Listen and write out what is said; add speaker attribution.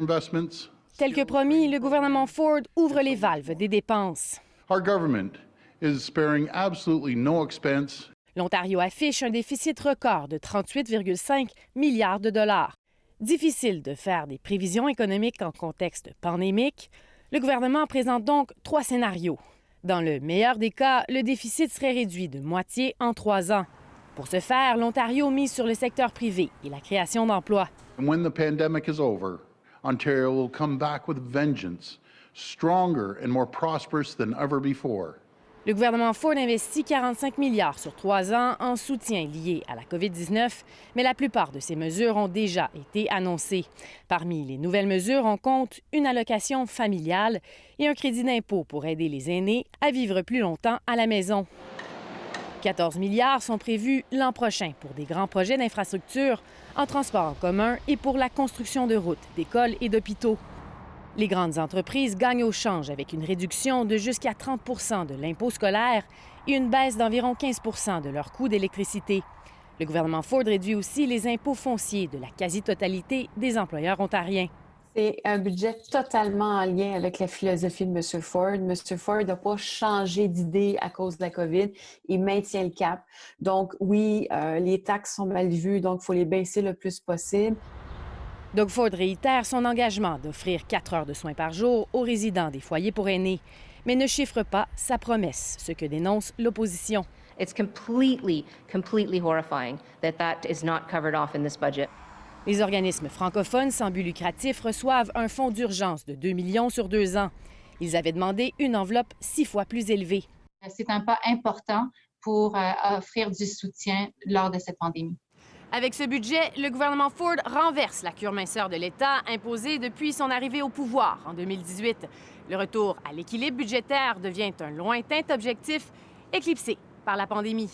Speaker 1: investments.
Speaker 2: Tel que promis, le gouvernement Ford ouvre les valves des dépenses.
Speaker 1: Our government is sparing absolutely no expense.
Speaker 2: L'Ontario affiche un déficit record de 38,5 milliards de dollars. Difficile de faire des prévisions économiques en contexte pandémique. Le gouvernement présente donc 3 scénarios. Dans le meilleur des cas, le déficit serait réduit de moitié en 3 ans. Pour ce faire, l'Ontario mise sur le secteur privé et la création d'emplois.
Speaker 1: And when the pandemic is over, Ontario will come back with vengeance, stronger and more prosperous than ever before.
Speaker 2: Le gouvernement Ford investit 45 milliards sur 3 ans en soutien lié à la COVID-19, mais la plupart de ces mesures ont déjà été annoncées. Parmi les nouvelles mesures, on compte une allocation familiale et un crédit d'impôt pour aider les aînés à vivre plus longtemps à la maison. 14 milliards sont prévus l'an prochain pour des grands projets d'infrastructure en transport en commun et pour la construction de routes, d'écoles et d'hôpitaux. Les grandes entreprises gagnent au change avec une réduction de jusqu'à 30 de l'impôt scolaire et une baisse d'environ 15 de leur coût d'électricité. Le gouvernement Ford réduit aussi les impôts fonciers de la quasi-totalité des employeurs ontariens.
Speaker 3: C'est un budget totalement en lien avec la philosophie de M. Ford. M. Ford n'a pas changé d'idée à cause de la COVID. Il maintient le cap. Donc oui, les taxes sont mal vues, donc il faut les baisser le plus possible.
Speaker 2: Doug Ford réitère son engagement d'offrir 4 heures de soins par jour aux résidents des foyers pour aînés, mais ne chiffre pas sa promesse, ce que dénonce l'opposition.
Speaker 4: It's completely horrifying that is not covered off in this budget.
Speaker 2: Les organismes francophones sans but lucratif reçoivent un fonds d'urgence de 2 millions sur 2 ans. Ils avaient demandé une enveloppe 6 fois plus élevée.
Speaker 5: C'est un pas important pour offrir du soutien lors de cette pandémie.
Speaker 2: Avec ce budget, le gouvernement Ford renverse la cure minceur de l'État imposée depuis son arrivée au pouvoir en 2018. Le retour à l'équilibre budgétaire devient un lointain objectif éclipsé par la pandémie.